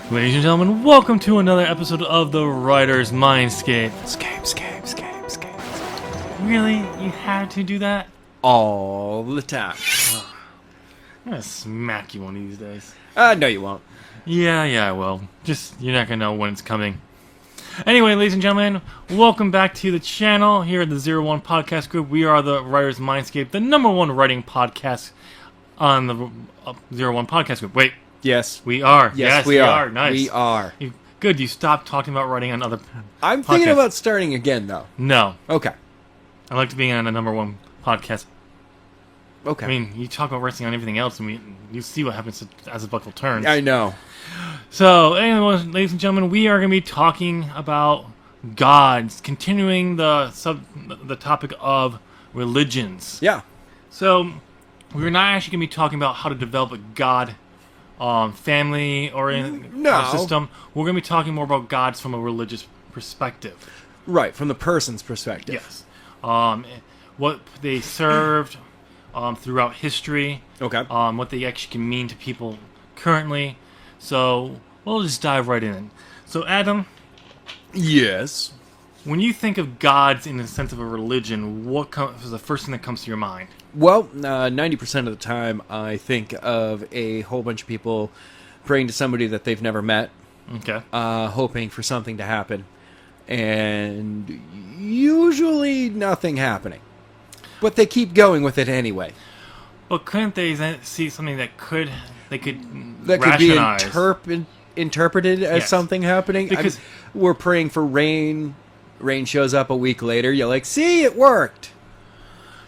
Ladies and gentlemen, welcome to another episode of the Writers Mindscape. Scape. Really? You had to do that? All the time. I'm gonna smack you one of these days. No you won't. Yeah, I will. Just, you're not gonna know when it's coming. Anyway, ladies and gentlemen, welcome back to the channel here at the 01 Podcast Group. We are the Writers Mindscape, the number one writing podcast on the 01 Podcast Group. Wait. Yes. We are. Yes, we are. Nice. We are. Good, you stopped talking about writing on other I'm thinking about starting again, though. No. Okay. I like to be on a number one podcast. Okay. I mean, you talk about wrestling on everything else, and you see what happens as the buckle turns. I know. So, anyway, ladies and gentlemen, we are going to be talking about gods, continuing the topic of religions. Yeah. So, we're not actually going to be talking about how to develop a god family or system. We're going to be talking more about gods from a religious perspective. Right, from the person's perspective. Yes. What they served throughout history. Okay. What they actually can mean to people currently. So, we'll just dive right in. So, Adam. Yes. When you think of gods in the sense of a religion, what is the first thing that comes to your mind? Well, 90% of the time, I think of a whole bunch of people praying to somebody that they've never met. Okay. Hoping for something to happen. And usually nothing happening. But they keep going with it anyway. But couldn't they see something that could rationalize? Be interpreted as something happening? Because we're praying for rain. Rain shows up a week later. You're like, see, it worked.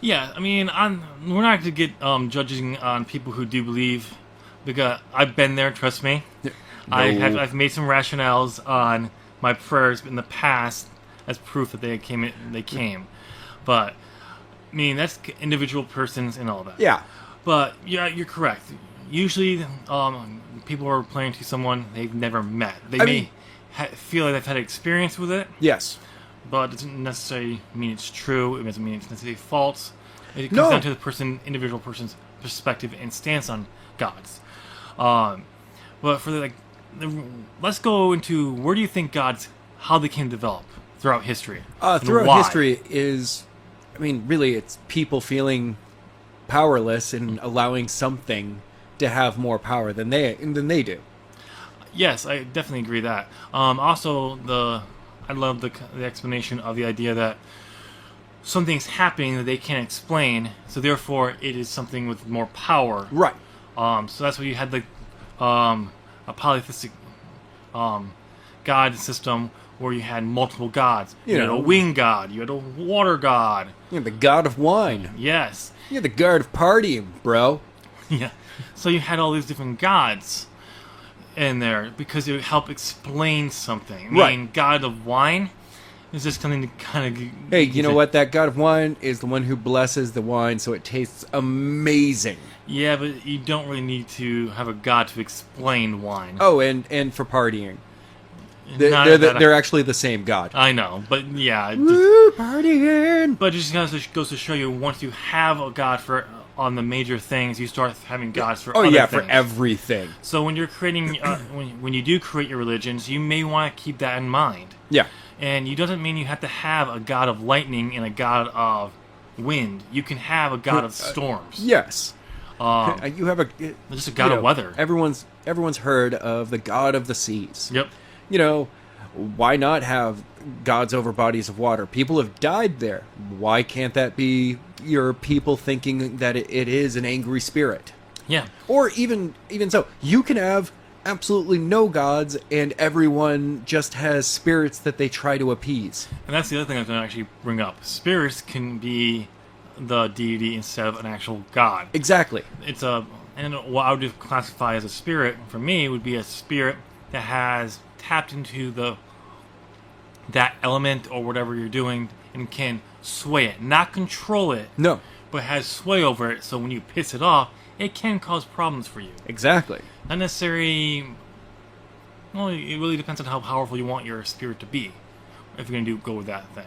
Yeah, I mean, we're not going to get judging on people who do believe, because I've been there, trust me. No. I've made some rationales on my prayers in the past as proof that they came. But, I mean, that's individual persons and all that. Yeah. But, yeah, you're correct. Usually, people are praying to someone they've never met. They may feel like they've had experience with it. Yes. But it doesn't necessarily mean it's true. It doesn't mean it's necessarily false. It comes down to the individual person's perspective and stance on gods. But for let's go into where do you think gods, how they came to develop throughout history? Throughout history is, really it's people feeling powerless and allowing something to have more power than they do. Yes, I definitely agree with that. Also, I love the explanation of the idea that something's happening that they can't explain, so therefore it is something with more power. Right. So that's why you had a polytheistic god system where you had multiple gods. You had a wind god, you had a water god. You had the god of wine. Yes. You had the god of partying, bro. Yeah. So you had all these different gods in there because it would help explain something. I mean, god of wine is just something to kind of... Hey, you know what? That god of wine is the one who blesses the wine so it tastes amazing. Yeah, but you don't really need to have a god to explain wine. Oh, and for partying. They're actually the same god. I know, but yeah. Woo, partying! But it just goes to show you, once you have a god on the major things, you start having gods for other things. For everything. So when you're creating, when you do create your religions, you may want to keep that in mind. Yeah. And it doesn't mean you have to have a god of lightning and a god of wind. You can have a god of storms. Yes. You have just a god of weather. Everyone's heard of the god of the seas. Yep. Why not have gods over bodies of water? People have died there. Why can't that be your people thinking that it is an angry spirit? Yeah. Or even so, you can have absolutely no gods and everyone just has spirits that they try to appease. And that's the other thing I was going to actually bring up. Spirits can be the deity instead of an actual god. Exactly. And what I would classify as a spirit, for me, would be a spirit that has tapped into that element or whatever you're doing and can sway it, not control it. No. But has sway over it, so when you piss it off, it can cause problems for you. Exactly. Not necessarily... Well, it really depends on how powerful you want your spirit to be, if you're going to go with that thing.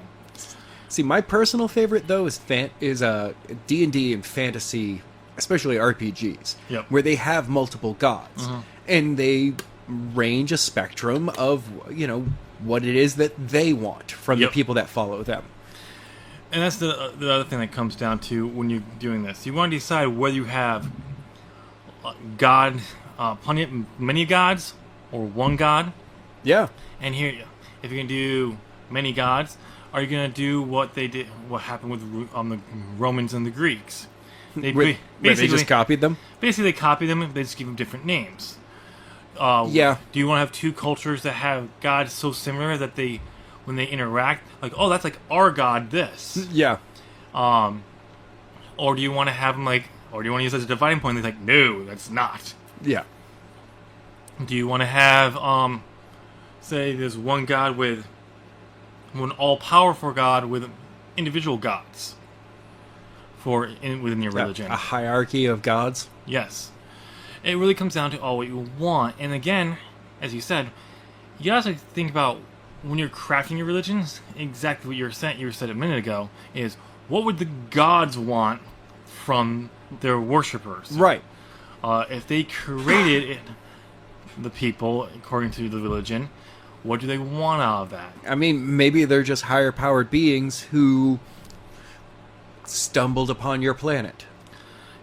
See, my personal favorite, though, is D&D and fantasy, especially RPGs, yep. where they have multiple gods. And they range, a spectrum of, what it is that they want from the people that follow them. And that's the other thing that comes down to when you're doing this. You want to decide whether you have many gods, or one god. Yeah. And here, if you're going to do many gods, are you going to do what happened with the Romans and the Greeks? They just copied them? Basically, they copied them, and they just give them different names. Do you want to have two cultures that have gods so similar that when they interact, like, oh, that's like our god, this. Yeah. Or do you want to have them or do you want to use it as a dividing point? They're like, no, that's not. Yeah. Do you want to have, say, there's one god with one all-powerful god with individual gods within your religion? A hierarchy of gods? Yes. It really comes down to what you want. And again, as you said, you have to think about when you're crafting your religions, exactly what you said a minute ago, is what would the gods want from their worshippers? Right. If they created the people according to the religion, what do they want out of that? I mean, maybe they're just higher powered beings who stumbled upon your planet.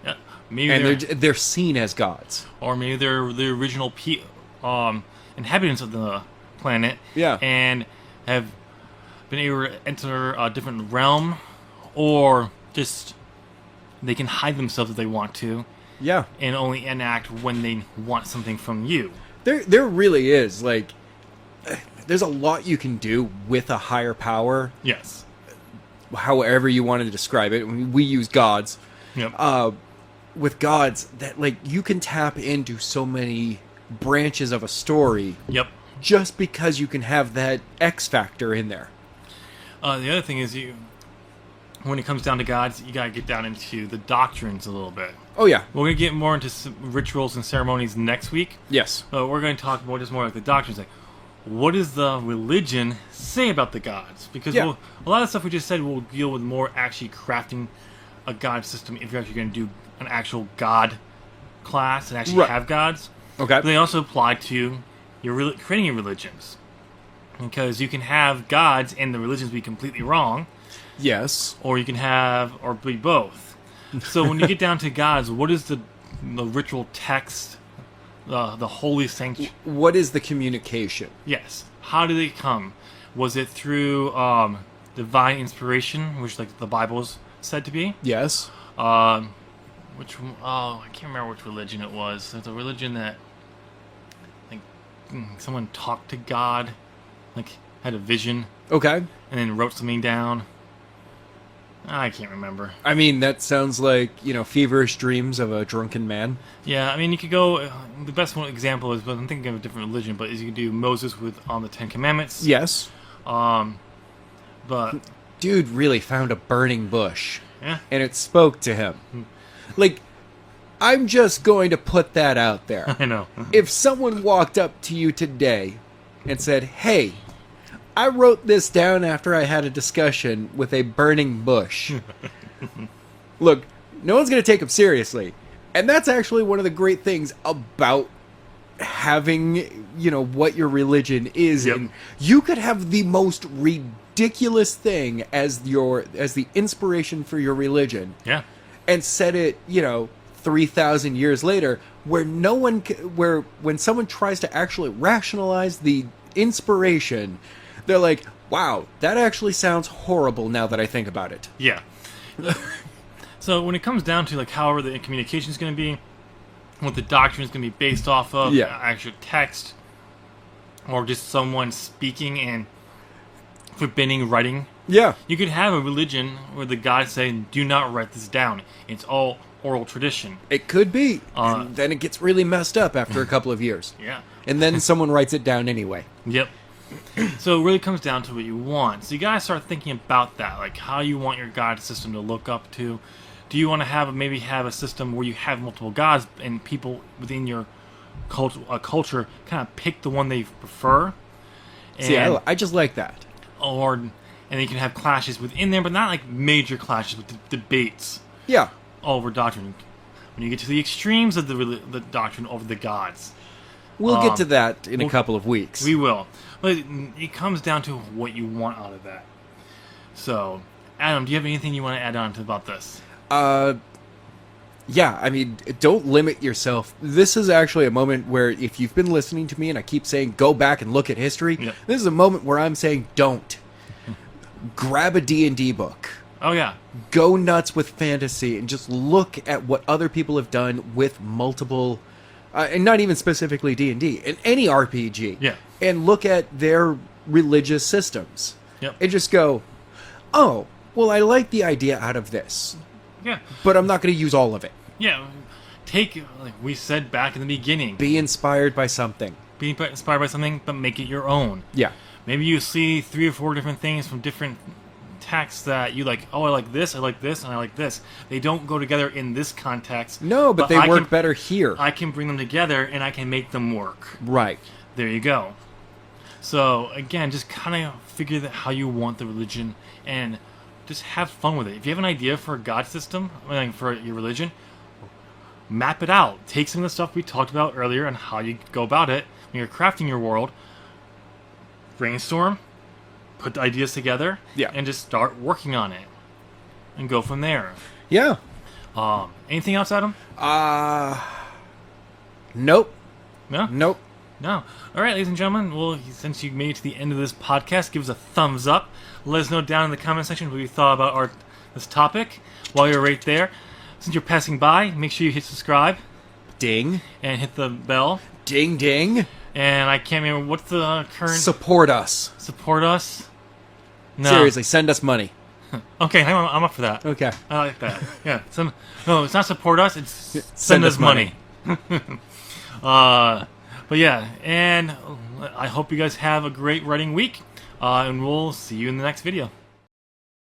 Yeah, maybe they're seen as gods. Or maybe they're the original inhabitants of the planet. Yeah. And have been able to enter a different realm, or just they can hide themselves if they want to. Yeah. And only enact when they want something from you. There really is, there's a lot you can do with a higher power. Yes. However you want to describe it. We use gods. Yep. With gods, that, you can tap into so many branches of a story. Yep. Just because you can have that X factor in there. The other thing is when it comes down to gods, you gotta get down into the doctrines a little bit. Oh yeah, we're gonna get more into rituals and ceremonies next week. Yes, we're gonna talk more like the doctrines. Like, what does the religion say about the gods? Because a lot of stuff we just said will deal with more actually crafting a god system. If you're actually gonna do an actual god class and actually have gods, okay. But they also apply to your creating your religions, because you can have gods and the religions be completely wrong. Yes. Or you can be both. So when you get down to gods, what is the ritual text, the holy sanctuary? What is the communication? Yes. How did they come? Was it through divine inspiration, which the Bible is said to be? Yes. I can't remember which religion it was. There's a religion that someone talked to God, had a vision. Okay. And then wrote something down. I can't remember. I mean, that sounds like, feverish dreams of a drunken man. Yeah, I mean, you could go... the best example is, but I'm thinking of a different religion, but is you could do Moses on the Ten Commandments. Yes. But... Dude really found a burning bush. Yeah. And it spoke to him. I'm just going to put that out there. I know. If someone walked up to you today and said, hey, I wrote this down after I had a discussion with a burning bush. Look, no one's going to take him seriously. And that's actually one of the great things about having, what your religion is. Yep. And you could have the most ridiculous thing as the inspiration for your religion. Yeah. And set it, 3,000 years later, where when someone tries to actually rationalize the inspiration, they're like, wow, that actually sounds horrible now that I think about it. Yeah. So when it comes down to however the communication is going to be, what the doctrine is going to be based off of, actual text, or just someone speaking and forbidding writing. Yeah. You could have a religion where the gods say, do not write this down. It's all oral tradition. It could be. And then it gets really messed up after a couple of years. Yeah. And then someone writes it down anyway. Yep. So it really comes down to what you want. So you gotta start thinking about that, how you want your god system to look up to. Do you want to have a system where you have multiple gods and people within your culture kind of pick the one they prefer? See, I just like that. And you can have clashes within there, but not major clashes with debates. Yeah. Over doctrine. When you get to the extremes of the doctrine over the gods, We'll get to that in a couple of weeks. We will. But it comes down to what you want out of that. So, Adam, do you have anything you want to add on to about this? Yeah, I mean, don't limit yourself. This is actually a moment where if you've been listening to me and I keep saying go back and look at history, this is a moment where I'm saying don't. Grab a D&D book. Oh, yeah. Go nuts with fantasy and just look at what other people have done with multiple, and not even specifically D&D, in any RPG. Yeah. And look at their religious systems. Yep. And just go, oh, well, I like the idea out of this. Yeah. But I'm not going to use all of it. Yeah. Take, like we said back in the beginning. Be inspired by something. Be inspired by something, but make it your own. Yeah. Maybe you see 3 or 4 different things from different texts that you like, oh, I like this, and I like this. They don't go together in this context. No, but they work better here. I can bring them together, and I can make them work. Right. There you go. So, again, just kind of figure out how you want the religion, and just have fun with it. If you have an idea for a god system, for your religion, map it out. Take some of the stuff we talked about earlier and how you go about it when you're crafting your world. Brainstorm, put the ideas together, and just start working on it, and go from there. Yeah. Anything else, Adam? Nope. No? Nope. No. All right, ladies and gentlemen. Well, since you made it to the end of this podcast, give us a thumbs up. Let us know down in the comment section what you thought about this topic while you're right there. Since you're passing by, make sure you hit subscribe. Ding. And hit the bell. Ding, ding. And I can't remember, what's the current... Support us. Support us? No. Seriously, send us money. Okay, I'm up for that. Okay. I like that. Yeah. No, it's not support us, it's send us money. But yeah, and I hope you guys have a great writing week, and we'll see you in the next video.